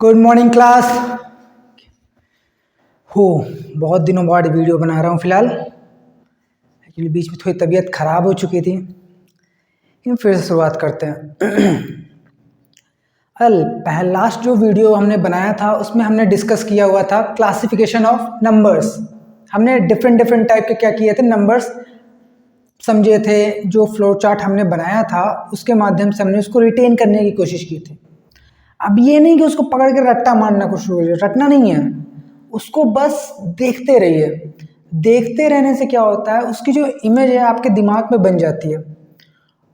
Good morning class. हो बहुत दिनों बाद वीडियो बना रहा हूँ फ़िलहाल, एक्चुअली बीच में थोड़ी तबीयत ख़राब हो चुकी थी, लेकिन फिर से शुरुआत करते हैं। लास्ट जो वीडियो हमने बनाया था उसमें हमने डिस्कस किया हुआ था क्लासिफिकेशन ऑफ नंबर्स। हमने डिफरेंट टाइप के क्या किए थे, नंबर्स समझे थे। जो फ्लो चार्ट हमने बनाया था उसके माध्यम से हमने उसको रिटेन करने की कोशिश की थी। अब ये नहीं कि उसको पकड़ के रट्टा मारना कुछ रटना नहीं है, उसको बस देखते रहिए। देखते रहने से क्या होता है, उसकी जो इमेज है आपके दिमाग में बन जाती है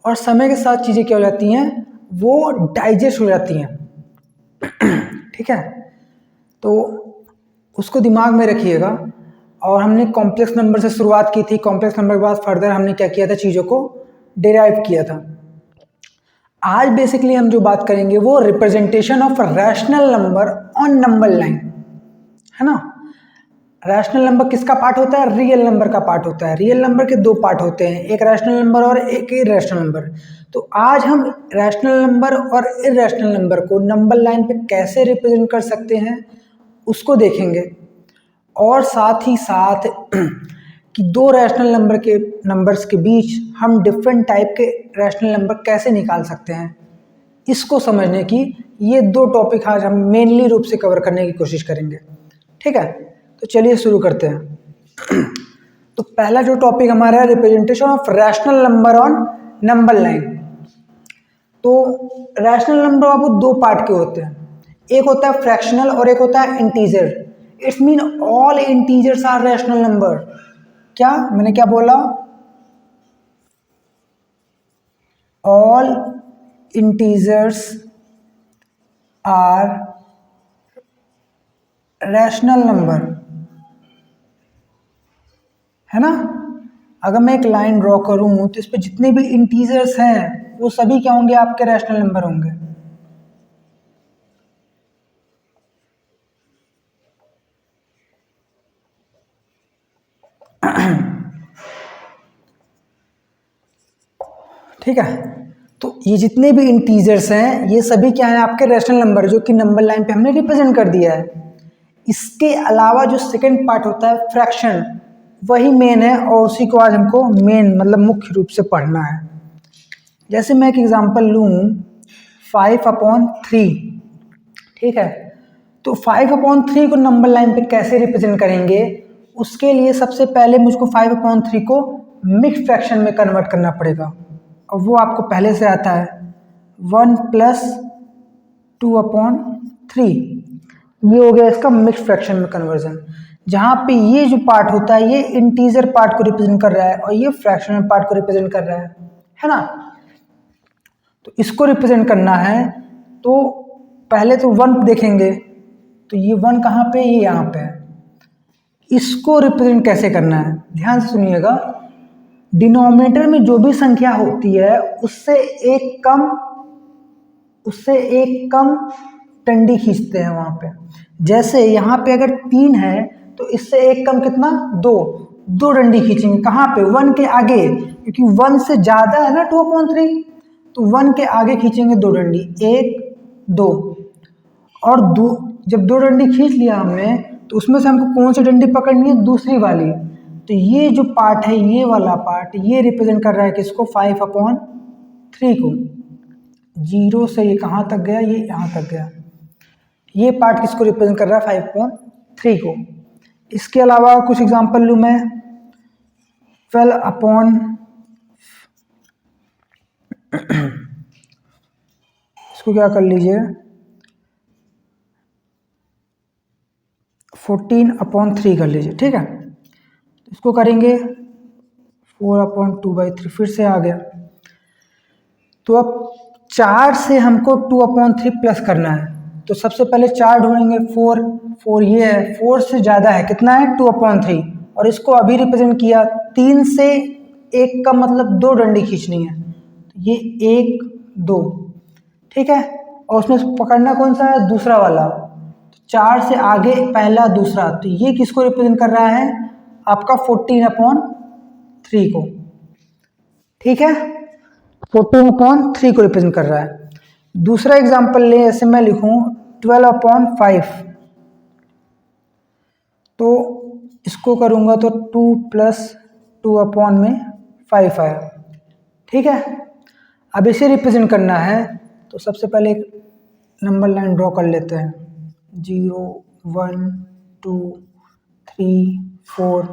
और समय के साथ चीज़ें क्या हो जाती हैं, वो डाइजेस्ट हो जाती हैं। ठीक है, तो उसको दिमाग में रखिएगा। और हमने कॉम्प्लेक्स नंबर से शुरुआत की थी। कॉम्प्लेक्स नंबर के बाद फर्दर हमने क्या किया था, चीज़ों को डिराइव किया था। आज बेसिकली हम जो बात करेंगे वो representation of rational number on number line, है ना। रैशनल नंबर किसका पार्ट होता है, रियल नंबर का पार्ट होता है। रियल नंबर के दो पार्ट होते हैं, एक रैशनल नंबर और एक इरेशनल नंबर। तो आज हम रैशनल नंबर और इरेशनल नंबर को नंबर लाइन पे कैसे रिप्रेजेंट कर सकते हैं उसको देखेंगे, और साथ ही साथ कि दो रैशनल नंबर्स के बीच हम डिफरेंट टाइप के रैशनल नंबर कैसे निकाल सकते हैं, इसको समझने की ये दो टॉपिक आज हम मेनली रूप से कवर करने की कोशिश करेंगे। ठीक है, तो चलिए शुरू करते हैं। तो पहला जो टॉपिक हमारा है, representation of rational number on number line. तो रैशनल नंबर आपको दो पार्ट के होते हैं, एक होता है फ्रैक्शनल और एक होता है integer. It's mean all integers are rational number. क्या मैंने क्या बोला, all integers are rational number, है ना। अगर मैं एक लाइन ड्रॉ करूं तो इस पे जितने भी इंटीजर्स हैं वो सभी क्या होंगे, आपके रैशनल नंबर होंगे। ठीक है, तो ये जितने भी इंटीजर्स हैं ये सभी क्या है, आपके रैशनल नंबर, जो कि नंबर लाइन पे हमने रिप्रेजेंट कर दिया है। इसके अलावा जो सेकंड पार्ट होता है फ्रैक्शन, वही मेन है और उसी को आज हमको मेन मतलब मुख्य रूप से पढ़ना है। जैसे मैं एक एग्जांपल लूँ 5/3। ठीक है, तो 5/3 को नंबर लाइन पे कैसे रिप्रेजेंट करेंगे, उसके लिए सबसे पहले मुझको 5/3 को मिक्स फ्रैक्शन में कन्वर्ट करना पड़ेगा, और वो आपको पहले से आता है 1 + 2/3। ये हो गया इसका मिक्स फ्रैक्शन में कन्वर्जन, जहाँ पे ये जो पार्ट होता है ये इंटीजर पार्ट को रिप्रेजेंट कर रहा है और ये फ्रैक्शनल पार्ट को रिप्रेजेंट कर रहा है ना। तो इसको रिप्रेजेंट करना है तो पहले तो 1 देखेंगे, तो ये 1 कहाँ पे, ये यहाँ पे है। इसको रिप्रेजेंट कैसे करना है, ध्यान से सुनिएगा। डिनोमिनेटर में जो भी संख्या होती है उससे एक कम डंडी खींचते हैं वहां पे। जैसे यहाँ पे अगर 3 है तो इससे एक कम कितना, 2 डंडी खींचेंगे। कहाँ पे, 1 के आगे, क्योंकि 1 से ज्यादा है ना 2/3, तो 1 के आगे खींचेंगे 2 डंडी, 1 2। और जब 2 डंडी खींच लिया हमने तो उसमें से हमको कौन सी डंडी पकड़नी है, दूसरी वाली। तो ये जो पार्ट है, ये वाला पार्ट, ये रिप्रेजेंट कर रहा है किसको, 5/3 को। 0 से ये कहाँ तक गया, ये यहाँ तक गया। ये पार्ट किसको रिप्रेजेंट कर रहा है, 5/3 को। इसके अलावा कुछ एग्जांपल लूँ मैं, 12 इसको क्या कर लीजिए, 14/3 कर लीजिए। ठीक है, इसको करेंगे 4/2/3, फिर से आ गया। तो अब 4 से हमको 2/3 प्लस करना है, तो सबसे पहले 4 ढूंढेंगे, 4 ये है, 4 से ज़्यादा है, कितना है 2/3, और इसको अभी रिप्रेजेंट किया 3 से एक का मतलब 2 डंडी खींचनी है, तो ये 1 2। ठीक है, और उसमें पकड़ना कौन सा है, दूसरा वाला। तो 4 से आगे पहला दूसरा, तो ये किसको रिप्रेजेंट कर रहा है, आपका 14/3 को। ठीक है, 14/3 को रिप्रेजेंट कर रहा है। दूसरा एग्जांपल ले, ऐसे मैं लिखूं 12/5, तो इसको करूँगा तो 2 + 2/5 आया। ठीक है, अब इसे रिप्रेजेंट करना है तो सबसे पहले एक नंबर लाइन ड्रॉ कर लेते हैं। 0 1 2 3 4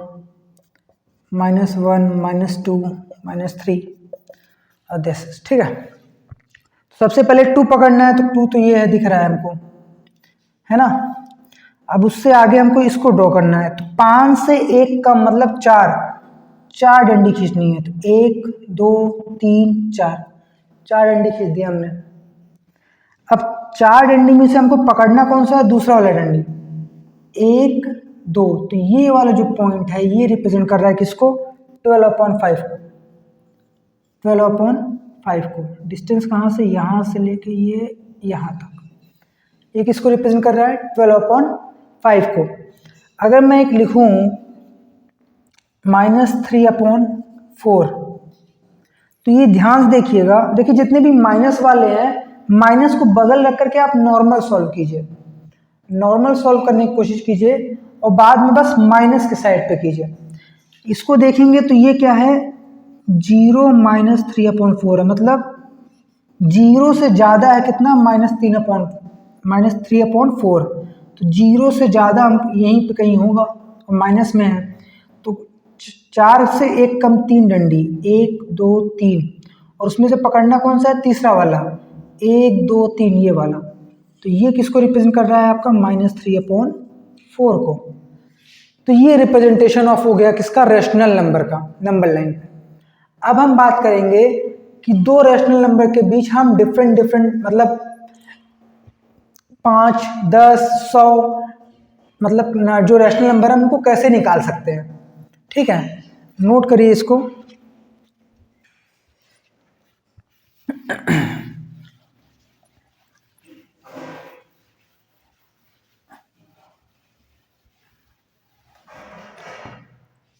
-1 -2 -3 और दिस। ठीक है, सबसे पहले 2 पकड़ना है तो 2 तो ये है, दिख रहा है हमको, है ना। अब उससे आगे हमको इसको ड्रॉ करना है तो 5 से 1 का मतलब 4 डंडी खींचनी है। तो 1 2 3 4 डंडी खींच दिया हमने। अब 4 डंडी में से हमको पकड़ना कौन सा है? दूसरा वाला डंडी। 1 2, तो ये वाला जो पॉइंट है ये रिप्रेजेंट कर रहा है किसको? 12/5 को। 12/5 को डिस्टेंस कहाँ से? यहाँ से लेके ये यहाँ तक, ये किसको रिप्रेजेंट कर रहा है? 12/5 को। अगर मैं एक लिखूं -3/4, तो ये ध्यान से देखिएगा, देखिए जितने भी माइनस वाले हैं, माइनस को बगल रख करके आप नॉर्मल सॉल्व कीजिए, नॉर्मल सॉल्व करने की कोशिश कीजिए और बाद में बस माइनस के साइड पे कीजिए। इसको देखेंगे तो ये क्या है? 0 - 3/4 है, मतलब 0 से ज़्यादा है कितना? -3/4। तो 0 से ज़्यादा हम यहीं पे कहीं होगा और माइनस में है, तो 4 से 1 कम 3 डंडी, 1 2 3, और उसमें से पकड़ना कौन सा है? तीसरा वाला, 1 2 3 ये वाला। तो ये किसको रिप्रेजेंट कर रहा है? आपका -3/4 को। तो ये रिप्रेजेंटेशन ऑफ हो गया किसका? रैशनल नंबर का, नंबर लाइन पे। अब हम बात करेंगे कि दो रैशनल नंबर के बीच हम डिफरेंट मतलब 5 10 100 मतलब जो रैशनल नंबर है उनको कैसे निकाल सकते हैं। ठीक है, नोट करिए इसको।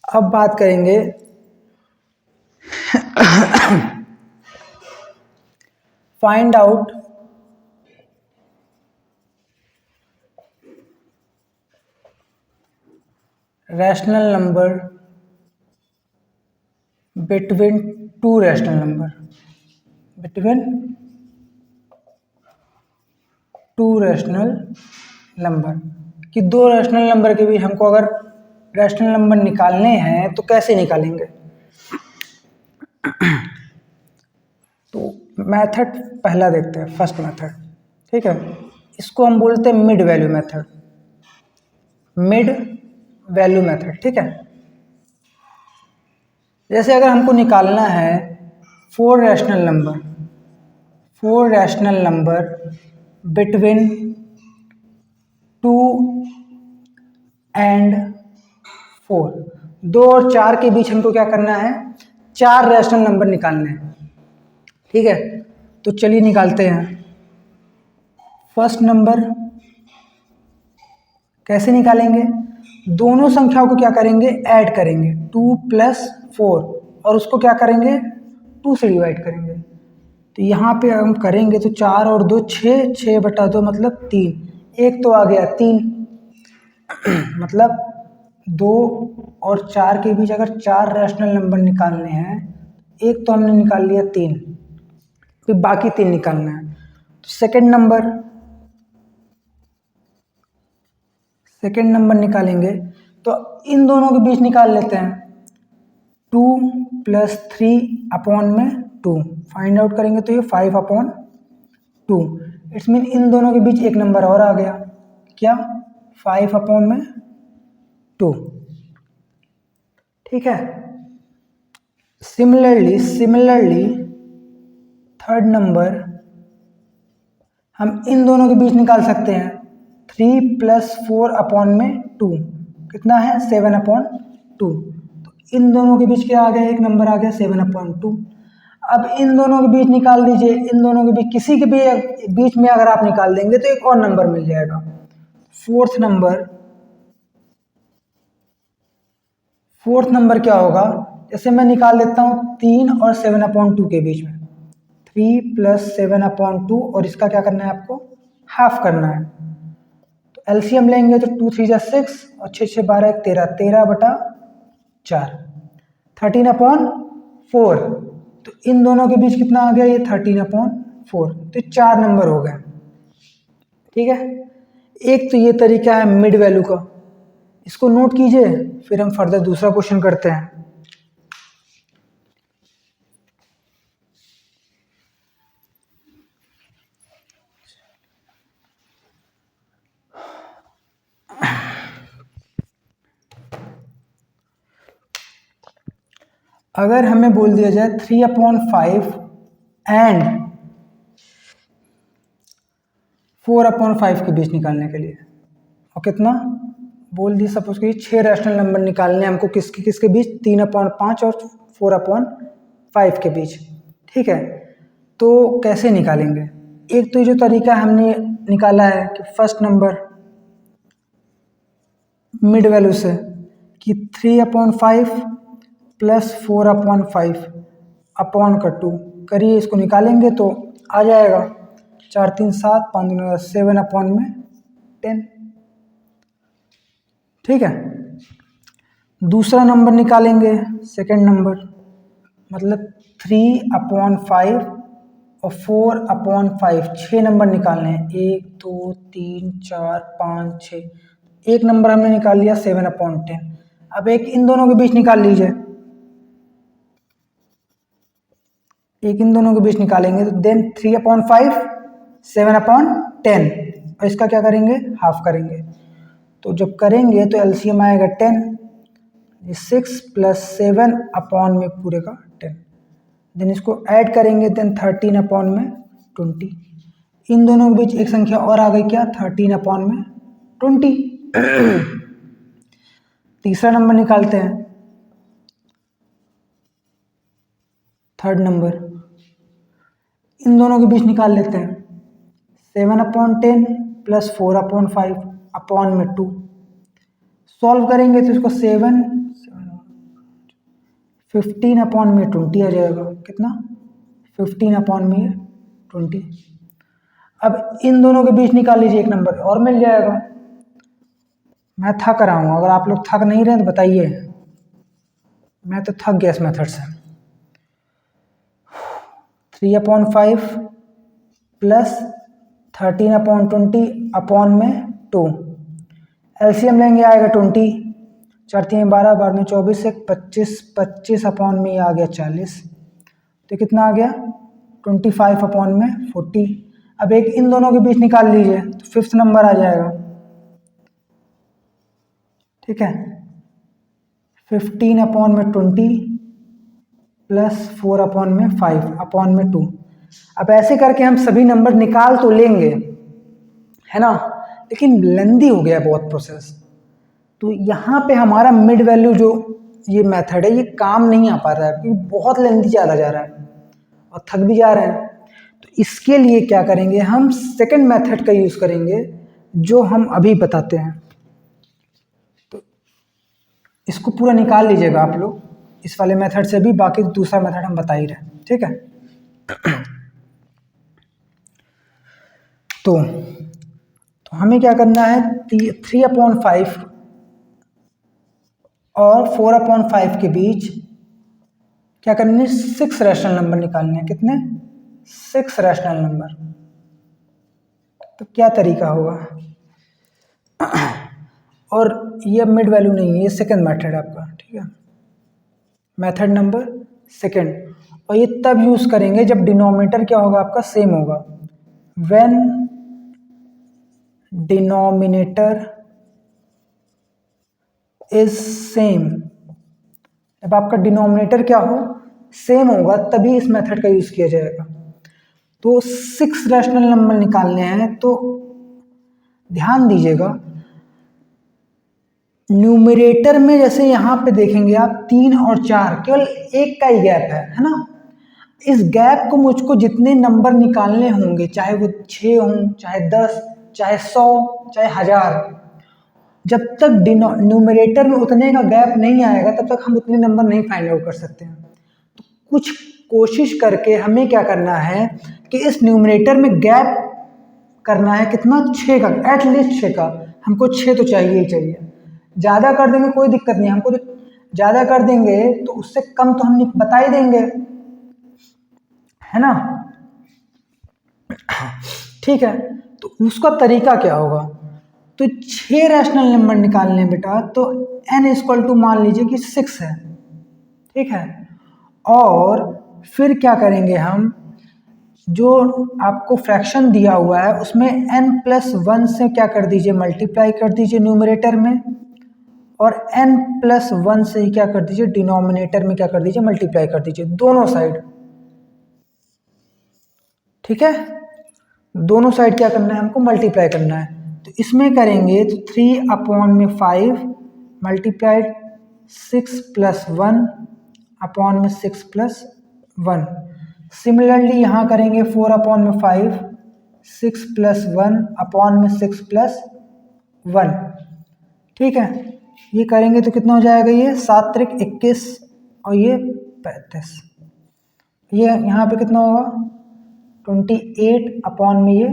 अब बात करेंगे find out rational number between two rational number, between two rational number, कि दो रैशनल नंबर के बीच हमको अगर रैशनल नंबर निकालने हैं तो कैसे निकालेंगे। तो मेथड पहला देखते हैं, फर्स्ट मेथड। ठीक है, इसको हम बोलते हैं mid value method, mid value method. ठीक है, जैसे अगर हमको निकालना है 4 रैशनल नंबर बिटवीन 2 and 4, 2 और 4 के बीच हमको क्या करना है? 4 रैशनल नंबर निकालने हैं। ठीक है, तो चलिए निकालते हैं। फर्स्ट नंबर कैसे निकालेंगे? दोनों संख्याओं को क्या करेंगे? ऐड करेंगे, 2 + 4, और उसको क्या करेंगे? 2 से डिवाइड करेंगे। तो यहाँ पे हम करेंगे तो 4 और 2 6, 6/2 मतलब 3, एक तो आ गया 3 मतलब 2 और 4 के बीच अगर 4 रैशनल नंबर निकालने हैं, एक तो हमने निकाल लिया 3, फिर बाकी 3 निकालना है। तो सेकंड नंबर निकालेंगे तो इन दोनों के बीच निकाल लेते हैं। 2 + 3/2 फाइंड आउट करेंगे तो ये 5/2। इट्स मीन इन दोनों के बीच एक नंबर और आ गया, क्या? 5/2। ठीक है, सिमिलरली थर्ड नंबर हम इन दोनों के बीच निकाल सकते हैं। 3 + 4/2 कितना है? 7/2। तो इन दोनों के बीच क्या आ गया? एक नंबर आ गया 7/2। अब इन दोनों के बीच निकाल दीजिए, इन दोनों के बीच किसी के भी बीच में अगर आप निकाल देंगे तो एक और नंबर मिल जाएगा। फोर्थ नंबर क्या होगा? जैसे मैं निकाल देता हूँ 3 और 7/2 के बीच में, 3 + 7/2, और इसका क्या करना है आपको? हाफ करना है। एलसीएम लेंगे तो 2 3 जा 6 और 6 6 12 1 13, 13/4, 13/4। तो इन दोनों के बीच कितना आ गया, ये 13/4, तो 4 नंबर हो गए। ठीक है, एक तो ये तरीका है मिड वैल्यू का, इसको नोट कीजिए, फिर हम फर्दर दूसरा क्वेश्चन करते हैं। अगर हमें बोल दिया जाए 3/5 एंड 4/5 के बीच निकालने के लिए, और कितना बोल दिया, सपोज कि 6 रैशनल नंबर निकालने हमको किसके किसके बीच, 3/5 और 4/5 के बीच। ठीक है, तो कैसे निकालेंगे? एक तो ये जो तरीका हमने निकाला है कि फर्स्ट नंबर मिड वैल्यू से, कि 3/5 प्लस 4/5 अपॉन का 2 करिए, इसको निकालेंगे तो आ जाएगा 4 3 7 5 2 7/10। ठीक है, दूसरा नंबर निकालेंगे, सेकंड नंबर, मतलब 3/5 और 4/5, 6 नंबर निकालने हैं, 1 2 3 4 5 6, एक नंबर हमने निकाल लिया 7/10। अब एक इन दोनों के बीच निकाल लीजिए, एक इन दोनों के बीच निकालेंगे तो देन 3/5 7/10, और इसका क्या करेंगे, हाफ करेंगे। तो जब करेंगे तो एलसीएम आएगा 10, 6 प्लस 7 अपॉन में पूरे का 10, देन इसको ऐड करेंगे, देन 13/20। इन दोनों के बीच एक संख्या और आ गई, क्या, 13/20। तीसरा नंबर निकालते हैं, थर्ड नंबर, इन दोनों के बीच निकाल लेते हैं, 7/10 प्लस 4/5 अपॉन में 2। सॉल्व करेंगे तो इसको 15/20 आ जाएगा, कितना, 15/20। अब इन दोनों के बीच निकाल लीजिए, एक नंबर और मिल जाएगा। मैं थक रहा हूँ, अगर आप लोग थक नहीं रहे तो बताइए, मैं तो थक गया इस मेथड से। 3/5 प्लस 13/20 अपॉन में 2, एलसीएम लेंगे आएगा 20, 4 3 12 12 में 24 1 25, 25 अपॉन में आ गया 40, तो कितना आ गया, 25/40। अब एक इन दोनों के बीच निकाल लीजिए तो फिफ्थ नंबर आ जाएगा। ठीक है, 15/20 प्लस 4/5 अपॉन में 2। अब ऐसे करके हम सभी नंबर निकाल तो लेंगे, है ना, लेकिन लेंदी हो गया बहुत प्रोसेस। तो यहाँ पे हमारा मिड वैल्यू जो ये मेथड है ये काम नहीं आ पा रहा है, क्योंकि बहुत लेंदी चला जा रहा है और थक भी जा रहे हैं। तो इसके लिए क्या करेंगे, हम सेकंड मेथड का यूज़ करेंगे जो हम अभी बताते हैं। तो इसको पूरा निकाल लीजिएगा आप लोग इस वाले मेथड से भी, बाकी दूसरा मेथड हम बता ही रहे हैं। ठीक है, तो हमें क्या करना है, 3/5 और 4/5 के बीच क्या करना है, 6 रैशनल नंबर निकालने हैं। कितने, 6 रैशनल नंबर। तो क्या तरीका होगा, और ये मिड वैल्यू नहीं है, ये सेकंड मेथड है आपका। ठीक है, मेथड नंबर सेकंड, और ये तब यूज़ करेंगे जब डिनोमिनेटर क्या होगा आपका, सेम होगा। व्हेन डिनोमिनेटर इज सेम, जब आपका डिनोमिनेटर क्या हो, सेम होगा, तभी इस मेथड का यूज़ किया जाएगा। तो 6 रैशनल नंबर निकालने हैं, तो ध्यान दीजिएगा, न्यूमरेटर में जैसे यहाँ पे देखेंगे आप 3 और 4 केवल एक का ही गैप है ना। इस गैप को मुझको जितने नंबर निकालने होंगे, चाहे वो 6 हों, चाहे 10, चाहे 100, चाहे 1000, जब तक न्यूमरेटर में उतने का गैप नहीं आएगा तब तक हम उतने नंबर नहीं फाइंड आउट कर सकते हैं। तो कुछ कोशिश करके हमें क्या करना है कि इस न्यूमरेटर में गैप करना है, कितना, 6 का, एटलीस्ट 6 का। हमको 6 तो चाहिए ही चाहिए। ज़्यादा कर देंगे कोई दिक्कत नहीं, हमको तो ज़्यादा कर देंगे तो उससे कम तो हम बता ही देंगे, है ना। ठीक है, तो उसका तरीका क्या होगा, तो 6 रैशनल नंबर निकालने हैं बेटा, तो n इक्वल टू मान लीजिए कि 6 है, ठीक है। और फिर क्या करेंगे हम, जो आपको फ्रैक्शन दिया हुआ है उसमें n+1 से क्या कर दीजिए, मल्टीप्लाई कर दीजिए न्यूमरेटर में, और n+1 से ही क्या कर दीजिए, डिनोमिनेटर में क्या कर दीजिए, मल्टीप्लाई कर दीजिए दोनों साइड। ठीक है, दोनों साइड क्या करना है, हमको मल्टीप्लाई करना है। तो इसमें करेंगे तो 3/5 मल्टीप्लाइड 6+1 अपॉन में 6+1। सिमिलरली यहाँ करेंगे 4/5 6+1 अपॉन में 6+1। ठीक है, ये करेंगे तो कितना हो जाएगा, ये 7 त्रिक 21 और ये 35। ये यहाँ पे कितना होगा 28 अपॉन में ये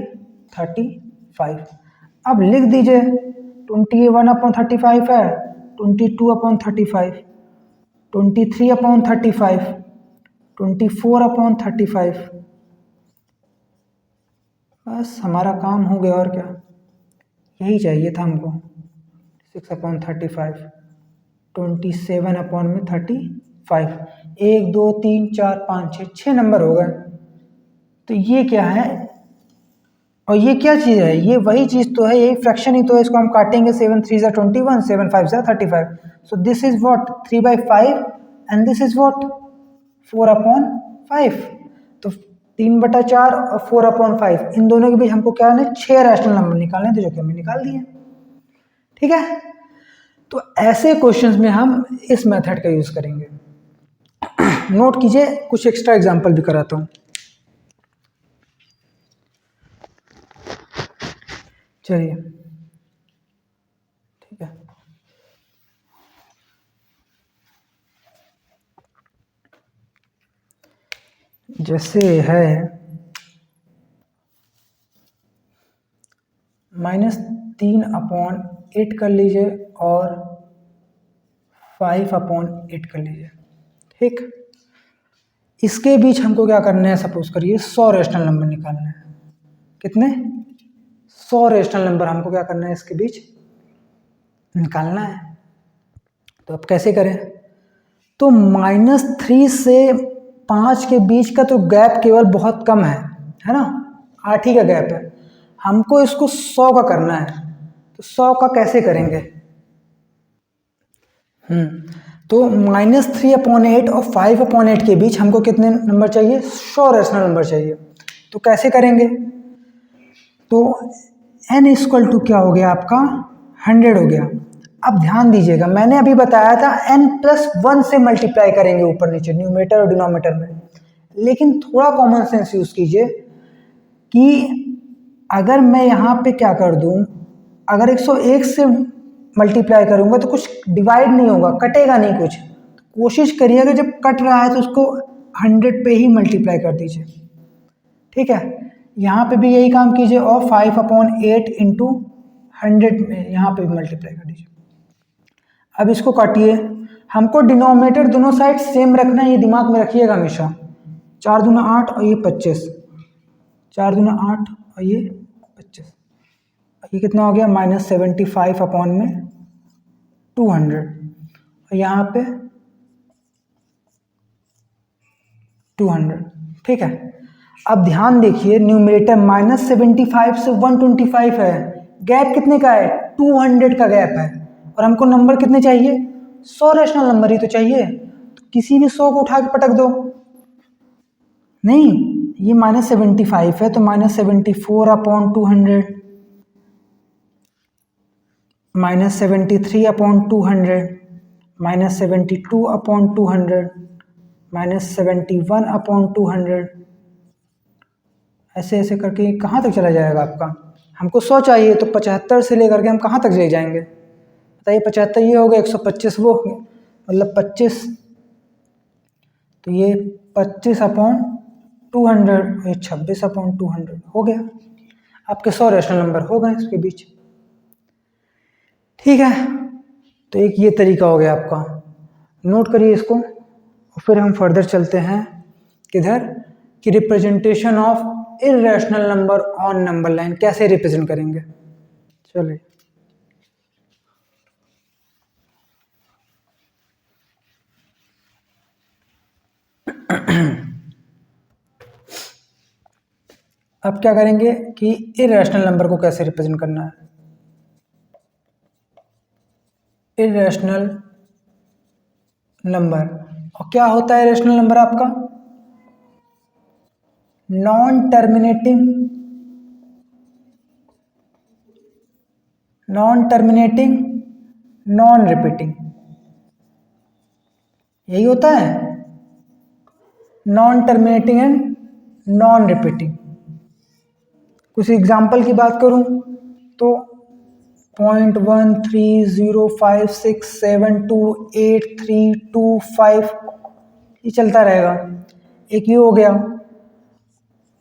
35। अब लिख दीजिए 21/35 है, 22/35, 23/35, 24/35। बस हमारा काम हो गया, और क्या, यही चाहिए था हमको। 6/35, 27/35, 1 2 3 4 5 6 नंबर हो गए। तो ये क्या है, और ये क्या चीज़ है, ये वही चीज़ तो है, यही फ्रैक्शन ही तो है। इसको हम काटेंगे, 7 3 21, 7 5 35। So this is what 3/5 and this is what 4/5। तो 3/4 और 4/5, इन दोनों के बीच हमको क्या है, 6 रैशनल नंबर निकालने, तो जो कि हमने निकाल दिए। ठीक है, तो ऐसे क्वेश्चंस में हम इस मेथड का यूज करेंगे। नोट कीजिए, कुछ एक्स्ट्रा एग्जांपल भी कराता हूं। चलिए, ठीक है, जैसे है -3/8 कर लीजिए और 5/8 कर लीजिए। ठीक, इसके बीच हमको क्या करना है, सपोज करिए 100 रेशनल नंबर निकालना है। कितने, 100 रेशनल नंबर हमको क्या करना है, इसके बीच निकालना है। तो अब कैसे करें, तो -3 से 5 के बीच का तो गैप केवल बहुत कम है ना, 8 ही का गैप है। हमको इसको 100 का करना है, तो 100 का कैसे करेंगे, तो -3/8 और 5/8 के बीच हमको कितने नंबर चाहिए, 100 रेशनल नंबर चाहिए। तो कैसे करेंगे, तो n इक्वल टू क्या हो गया आपका 100 हो गया। अब ध्यान दीजिएगा, मैंने अभी बताया था n+1 से मल्टीप्लाई करेंगे ऊपर नीचे, न्यूमरेटर और डिनोमिनेटर में। लेकिन थोड़ा कॉमन सेंस यूज कीजिए कि अगर मैं यहाँ पे क्या कर दूं, अगर 101 से मल्टीप्लाई करूंगा तो कुछ डिवाइड नहीं होगा, कटेगा नहीं कुछ। कोशिश करिएगा जब कट रहा है तो उसको 100 पे ही मल्टीप्लाई कर दीजिए। ठीक है, यहाँ पे भी यही काम कीजिए, और 5/8 इंटू 100 में यहाँ पे भी मल्टीप्लाई कर दीजिए। अब इसको काटिए, हमको डिनोमिनेटर दोनों साइड सेम रखना है, ये दिमाग में रखिएगा हमेशा। 4 दूना 8 और ये 25, 4 दूना 8 और ये 25, ये कितना हो गया -75 अपॉन में 200, और यहाँ पे 200। ठीक है, अब ध्यान देखिए, न्यूमरेटर -75 से 125 है, गैप कितने का है, 200 का गैप है, और हमको नंबर कितने चाहिए, 100 रेशनल नंबर ही तो चाहिए। तो किसी भी 100 को उठा के पटक दो, नहीं, ये -75 है तो -74/200, -73/200, -72/200, -71/200, ऐसे ऐसे करके कहाँ तक चला जाएगा आपका। हमको 100 चाहिए, तो 75 से लेकर के हम कहाँ तक ले जाएंगे बताइए। 75 ये हो गया, 125 वो हो गया, मतलब 25, तो ये 25/200, ये 26/200 हो गया। आपके 100 रेशनल नंबर हो गए इसके बीच। ठीक है, तो एक ये तरीका हो गया आपका, नोट करिए इसको। और फिर हम फर्दर चलते हैं किधर, कि representation of irrational number on number line कैसे रिप्रेजेंट करेंगे। चलिए, अब क्या करेंगे कि इर्रेशनल नंबर को कैसे रिप्रेजेंट करना है। इर्रेशनल नंबर, और क्या होता है इर्रेशनल नंबर आपका, नॉन टर्मिनेटिंग नॉन रिपीटिंग, यही होता है, non terminating and non repeating. कुछ एग्जाम्पल की बात करूं तो 0.13056728325 ये चलता रहेगा। एक ये हो गया,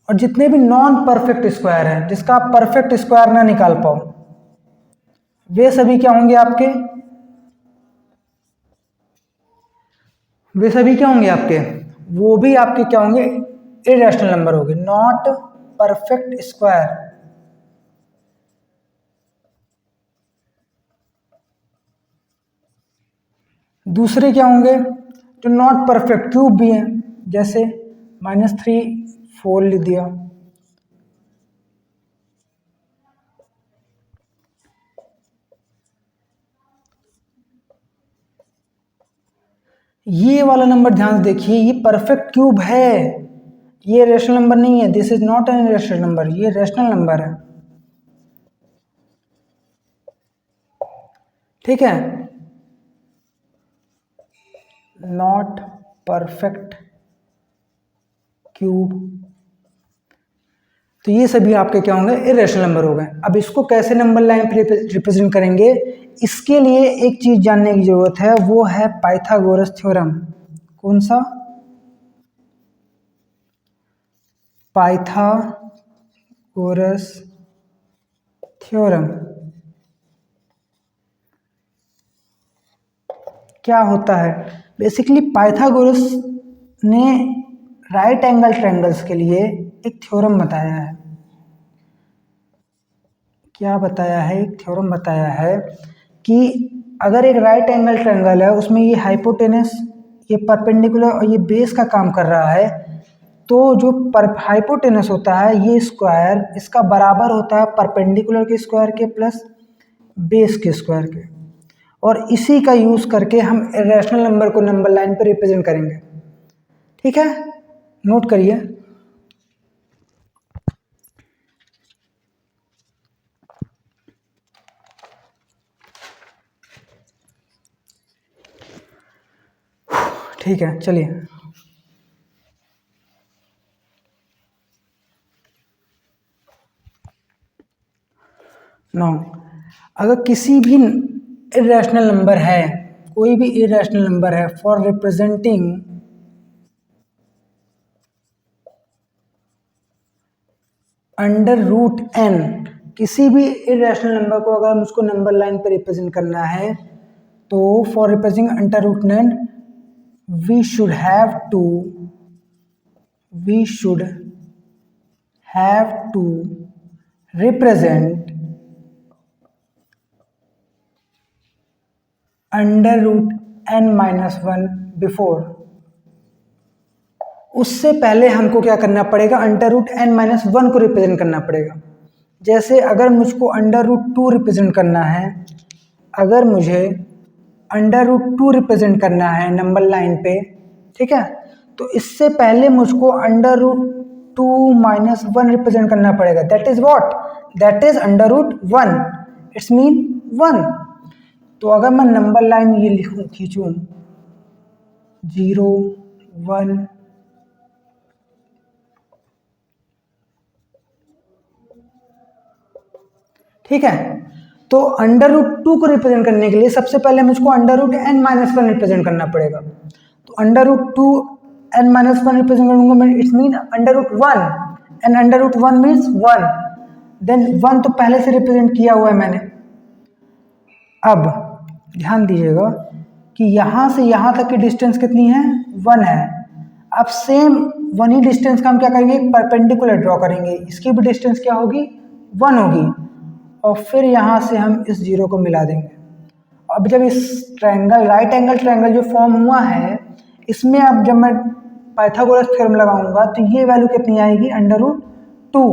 और जितने भी नॉन परफेक्ट स्क्वायर हैं जिसका आप परफेक्ट स्क्वायर ना निकाल पाओ, वे सभी क्या होंगे आपके, वो भी आपके क्या होंगे, इर्रेशनल नंबर होंगे, नॉट परफेक्ट स्क्वायर। दूसरे क्या होंगे, जो नॉट परफेक्ट क्यूब भी हैं, जैसे -3 4 लिख दिया। ये वाला नंबर ध्यान से देखिए, ये परफेक्ट क्यूब है, ये रेशनल नंबर नहीं है, this is not an rational number, ये रेशनल नंबर है। ठीक है, नॉट परफेक्ट क्यूब, तो ये सभी आपके क्या होंगे, इरेशनल नंबर हो गए। अब इसको कैसे नंबर लाइन पे रिप्रेजेंट करेंगे, इसके लिए एक चीज जानने की जरूरत है, वो है पाइथागोरस थ्योरम। कौन सा, पाइथागोरस थ्योरम। क्या होता है, बेसिकली पाइथागोरस ने राइट एंगल ट्रायंगल्स के लिए एक थ्योरम बताया है। क्या बताया है, एक थ्योरम बताया है कि अगर एक राइट एंगल ट्रायंगल है, उसमें ये हाइपोटेनस, ये परपेंडिकुलर और ये बेस का काम कर रहा है, तो जो हाइपोटेनस होता है, ये स्क्वायर इसका बराबर होता है परपेंडिकुलर के स्क्वायर के प्लस बेस के स्क्वायर के, और इसी का यूज करके हम इरेशनल नंबर को नंबर लाइन पर रिप्रेजेंट करेंगे। ठीक है, नोट करिए। ठीक है, चलिए, नौ, अगर किसी भी इरेशनल नंबर है, कोई भी इरेशनल नंबर है, फॉर रिप्रेजेंटिंग √n, किसी भी इरेशनल नंबर को अगर मुझको नंबर लाइन पे रिप्रेजेंट करना है, तो for representing √n we should have to represent √n-1 before. उससे पहले हमको क्या करना पड़ेगा, √n-1 को रिप्रेजेंट करना पड़ेगा। जैसे अगर मुझको √2 रिप्रेजेंट करना है, अगर मुझे √2 रिप्रेजेंट करना है नंबर लाइन पे, ठीक है, तो इससे पहले मुझको √2-1 रिप्रेजेंट करना पड़ेगा। That is what, that is √1, it's mean 1। तो अगर मैं नंबर लाइन ये लिखूं, खींचूं 0 1, ठीक है, तो √2 को रिप्रेजेंट करने के लिए सबसे पहले मुझको √n-1 रिप्रेजेंट करना पड़ेगा। तो √2n-1 रिप्रेजेंट करूंगा, it's mean √1, and √1 means 1, then 1 तो पहले से रिप्रेजेंट किया हुआ है मैंने, अब ध्यान दीजिएगा कि यहाँ से यहाँ तक की डिस्टेंस कितनी है, 1 है। अब सेम वही डिस्टेंस का हम क्या करेंगे, एक परपेंडिकुलर ड्रॉ करेंगे, इसकी भी डिस्टेंस क्या होगी, 1 होगी, और फिर यहाँ से हम इस जीरो को मिला देंगे। अब जब इस ट्रायंगल, राइट एंगल ट्रायंगल जो फॉर्म हुआ है, इसमें अब जब मैं पाइथागोरस थ्योरम लगाऊंगा तो ये वैल्यू कितनी आएगी, √2।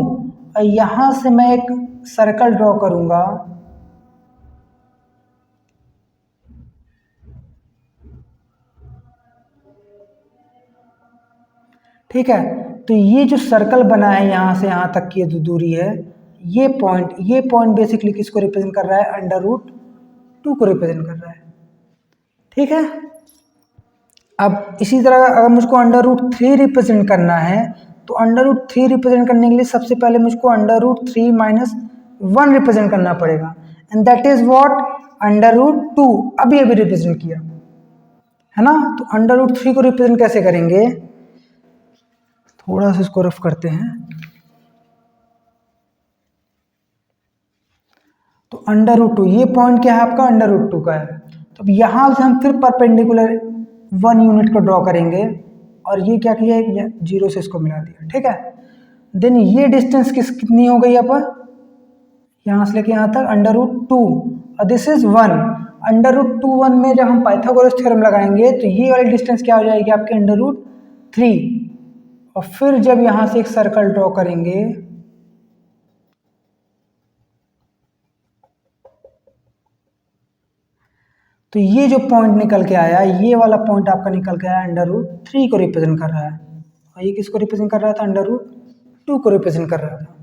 और यहाँ से मैं एक सर्कल ड्रॉ करूंगा, ठीक है। तो ये जो सर्कल बना है यहाँ से यहाँ तक की जो दूरी है, ये पॉइंट बेसिकली किसको रिप्रेजेंट कर रहा है, √2 को रिप्रेजेंट कर रहा है, ठीक है। अब इसी तरह अगर मुझको √3 रिप्रेजेंट करना है, तो √3 रिप्रेजेंट करने के लिए सबसे पहले मुझको √3 - 1 रिप्रेजेंट करना पड़ेगा, एंड दैट इज व्हाट, √2। अभी रिप्रेजेंट किया है ना। तो √3 को रिप्रेजेंट कैसे करेंगे, थोड़ा सा इसको रफ करते हैं। तो √2, ये पॉइंट क्या है आपका, √2 का है। तो अब यहाँ से हम फिर परपेंडिकुलर 1 यूनिट को ड्रॉ करेंगे, और ये क्या किया, जीरो से इसको मिला दिया, ठीक है। देन ये डिस्टेंस कितनी हो गई अब, यहाँ से लेके यहाँ तक √2, और दिस इज 1। √2 में जब हम पाइथागोरस थ्योरम लगाएंगे तो ये वाली डिस्टेंस क्या हो जाएगी आपके, √3। और फिर जब यहाँ से एक सर्कल ड्रॉ करेंगे, तो ये जो पॉइंट निकल के आया, ये वाला पॉइंट आपका निकल के आया, √3 को रिप्रेजेंट कर रहा है, और ये किसको रिप्रेजेंट कर रहा था, √2 को रिप्रेजेंट कर रहा था,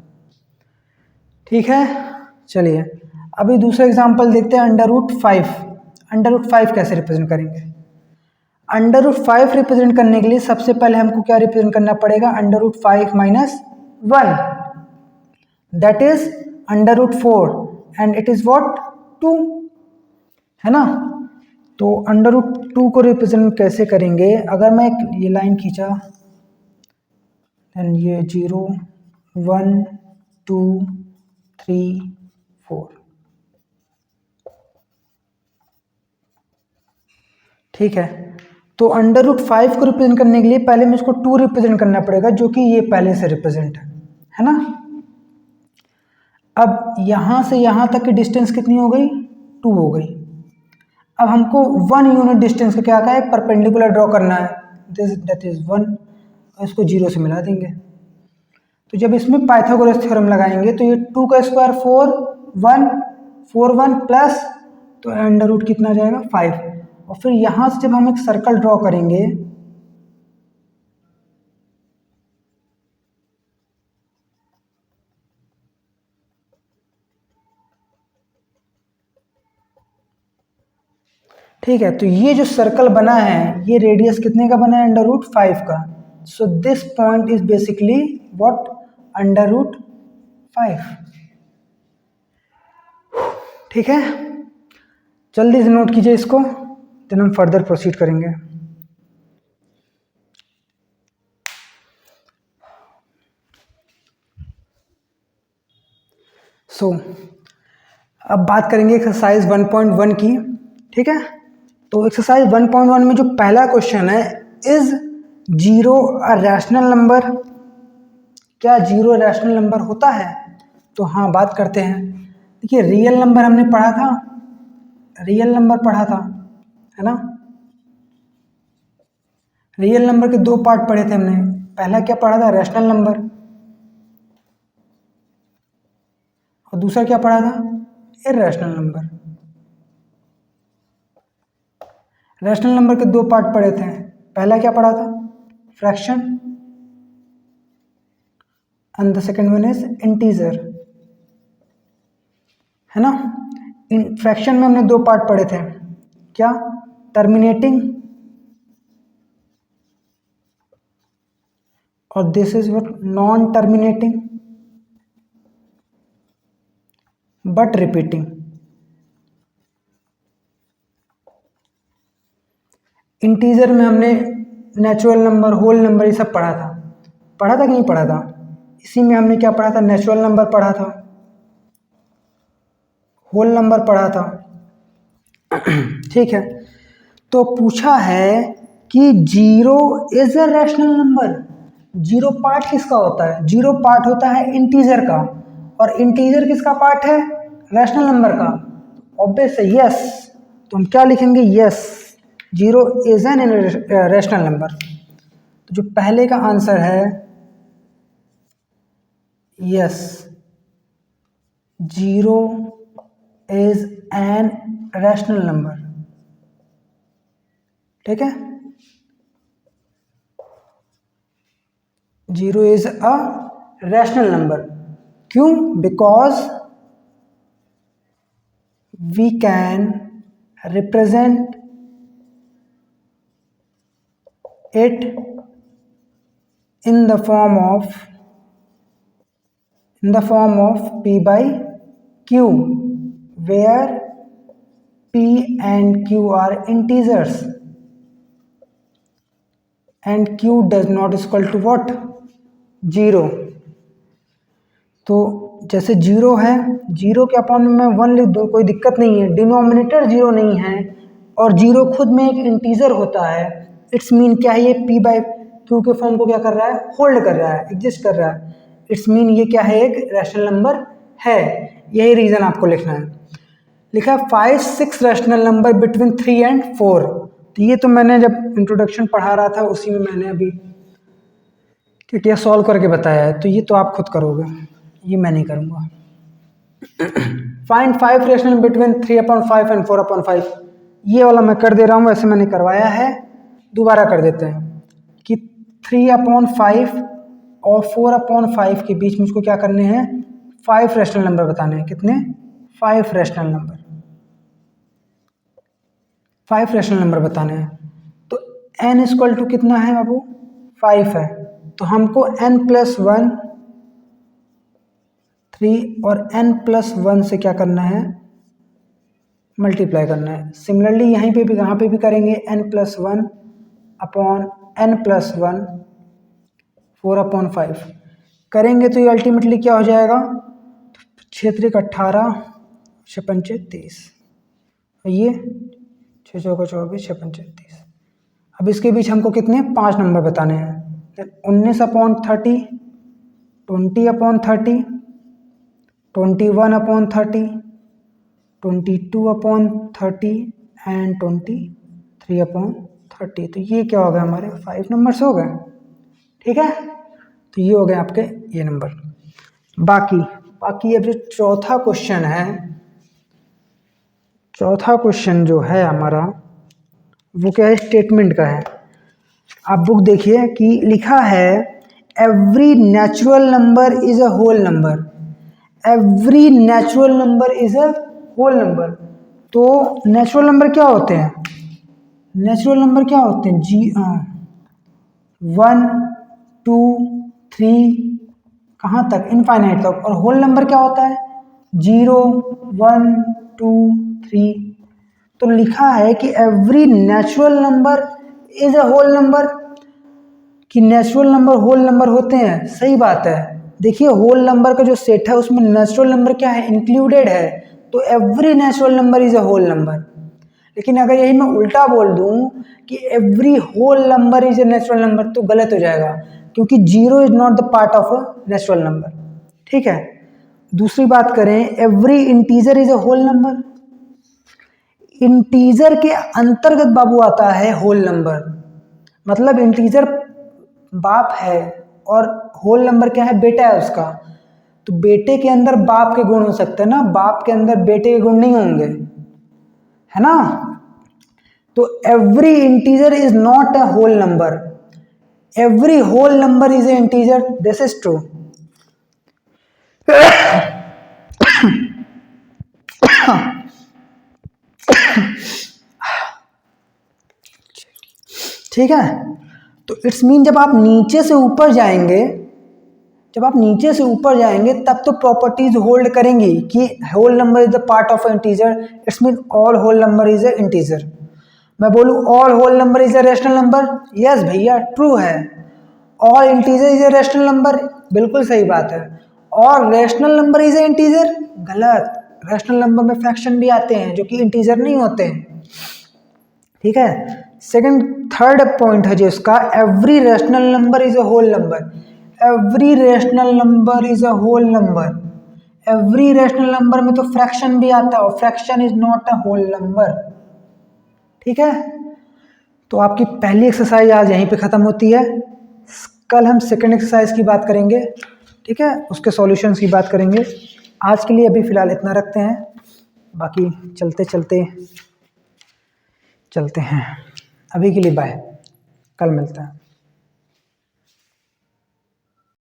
ठीक है। चलिए अभी दूसरा एग्जांपल देखते हैं, √5। √5 कैसे रिप्रेजेंट करेंगे, √5 रिप्रेजेंट करने के लिए सबसे पहले हमको क्या रिप्रेजेंट करना पड़ेगा, √5 - 1, that is √4, and it is what, 2, है ना। तो √2 को रिप्रेजेंट कैसे करेंगे, अगर मैं ये लाइन खींचा, देन ये 0 1 2 3 4, ठीक है। तो √5 को रिप्रेजेंट करने के लिए पहले मुझको 2 रिप्रेजेंट करना पड़ेगा, जो कि ये पहले से रिप्रेजेंट है ना। अब यहाँ से यहाँ तक की डिस्टेंस कितनी हो गई, 2 हो गई। अब हमको 1 यूनिट डिस्टेंस का क्या है, परपेंडिकुलर ड्रॉ करना है, दैट इज 1, और इसको 0 से मिला देंगे। तो जब इसमें पाइथागोरस थ्योरम लगाएंगे तो ये 2 का स्क्वायर 4 1 प्लस, तो √ कितना जाएगा, 5। और फिर यहाँ से जब हम एक सर्कल ड्रॉ करेंगे, ठीक है। तो ये जो सर्कल बना है, ये रेडियस कितने का बना है, √5 का। So this point is basically what, √5, ठीक है। जल्दी से नोट कीजिए इसको, देन हम फर्दर प्रोसीड करेंगे। सो अब बात करेंगे एक्सरसाइज 1.1 की, ठीक है। तो एक्सरसाइज 1.1 में जो पहला क्वेश्चन है, इज 0 अ रैशनल नंबर, क्या 0 रैशनल नंबर होता है। तो हाँ, बात करते हैं। देखिए रियल नंबर हमने पढ़ा था, रियल नंबर पढ़ा था, है ना। रियल नंबर के 2 पार्ट पढ़े थे हमने, पहला क्या पढ़ा था, रैशनल नंबर, और दूसरा क्या पढ़ा था, इररेशनल नंबर। रैशनल नंबर के 2 पार्ट पढ़े थे, पहला क्या पढ़ा था, fraction, and the second one is integer, है ना। फ्रैक्शन में हमने 2 पार्ट पढ़े थे, क्या, टर्मिनेटिंग, और this is what, non terminating but repeating. Integer में हमने नेचुरल नंबर, होल नंबर, ये सब पढ़ा था कि नहीं पढ़ा था। इसी में हमने क्या पढ़ा था, नेचुरल नंबर पढ़ा था, होल नंबर पढ़ा था, ठीक है, तो पूछा है कि zero is a rational number. Zero part किसका होता है? जीरो पार्ट होता है इंटीजर का, और इंटीजर किसका पार्ट है? रैशनल नंबर का। ऑब्वियस है यस, तो हम क्या लिखेंगे? Yes, zero is an rational number. तो जो पहले का आंसर है yes, zero is an rational number. ठीक है, zero is a rational number. क्यों? Because we can represent it in the form of p by q, where p and q are integers and q does not equal to what? Zero. तो जैसे zero है, zero के upon में मैं one लिख दूँ, कोई दिक्कत नहीं है, डिनोमिनेटर जीरो नहीं है और जीरो खुद में एक इंटीजर होता है। इट्स मीन क्या है? ये p बाई क्यू के फॉर्म को क्या कर रहा है? होल्ड कर रहा है, एग्जिस्ट कर रहा है। इट्स मीन ये क्या है? एक रैशनल नंबर है। यही रीज़न आपको लिखना है। लिखा है 5, 6 रैशनल नंबर बिटवीन 3 and 4। तो ये तो मैंने जब इंट्रोडक्शन पढ़ा रहा था उसी में मैंने अभी क्या क्या सॉल्व करके बताया है, तो ये तो आप खुद करोगे, ये मैं नहीं करूँगा। फाइंड 5 रैशनल बिटवीन 3/5 and 4/5, ये वाला मैं कर दे रहा हूँ, वैसे मैंने करवाया है, दोबारा कर देते हैं कि 3/5 और 4/5 के बीच मुझको क्या करने हैं? 5 रैशनल नंबर बताने हैं। कितने? 5 रैशनल नंबर, 5 रैशनल नंबर बताने हैं। तो n इक्वल टू कितना है बाबू? 5 है। तो हमको n+1 3 और n+1 से क्या करना है? मल्टीप्लाई करना है। सिमिलरली यहीं पे भी, यहाँ पे भी करेंगे n+1 अपॉन n+1 4/5 करेंगे तो ये अल्टीमेटली क्या हो जाएगा? 6 × 18 6 × 5 30, ये 6 × 4 = 24 6 × 5 30। अब इसके बीच हमको कितने? 5 नंबर बताने हैं। 19/30, 20/30, 21/30, 22/30 एंड 23/30। तो ये क्या हो गया? हमारे 5 नंबर्स हो गए। ठीक है, तो ये हो गए आपके ये नंबर। बाकी अब जो चौथा क्वेश्चन है, चौथा क्वेश्चन जो है हमारा वो क्या है? स्टेटमेंट का है। आप बुक देखिए कि लिखा है every natural number is a whole number. Every natural number is a whole number. तो नेचुरल नंबर क्या होते हैं? नेचुरल नंबर क्या होते हैं? 1 2 3 कहाँ तक? इनफाइनाइट तक। और होल नंबर क्या होता है? 0 1 2 3। तो लिखा है कि every natural number is a whole number, कि नेचुरल नंबर होल नंबर होते हैं। सही बात है। देखिए होल नंबर का जो सेट है उसमें नेचुरल नंबर क्या है? इंक्लूडेड है। तो every natural number is a whole number. लेकिन अगर यही मैं उल्टा बोल दूं कि every whole number is a natural number, तो गलत हो जाएगा, क्योंकि zero is not the part of a natural number. ठीक है, दूसरी बात करें, every integer is a whole number. Integer के अंतर्गत बाबू आता है होल नंबर। मतलब इंटीजर बाप है और होल नंबर क्या है? बेटा है उसका। तो बेटे के अंदर बाप के गुण हो सकते हैं ना, बाप के अंदर बेटे के गुण नहीं होंगे, है ना। तो every integer is not a whole number. Every whole number is a integer, this is true. ठीक है, तो इट्स मीन जब आप नीचे से ऊपर जाएंगे, जब आप नीचे से ऊपर जाएंगे तब तो प्रॉपर्टीज होल्ड करेंगी कि whole number is the part of integer. It's mean all whole number is a integer. मैं बोलूँ all whole number is a rational number, yes भैया ट्रू है। All integer is a rational number, बिल्कुल सही बात है। और rational number is a integer, गलत। रैशनल नंबर में फ्रैक्शन भी आते हैं जो कि इंटीजर नहीं होते हैं, ठीक है। सेकंड थर्ड पॉइंट है जो इसका, every rational number is a whole number. Every rational number is a whole number. Every rational number में तो फ्रैक्शन भी आता है और fraction is not a whole number, ठीक है। तो आपकी पहली एक्सरसाइज आज यहीं पे ख़त्म होती है। कल हम सेकंड एक्सरसाइज की बात करेंगे, ठीक है, उसके सॉल्यूशंस की बात करेंगे। आज के लिए अभी फ़िलहाल इतना रखते हैं, बाकी चलते हैं। अभी के लिए बाय, कल मिलते हैं।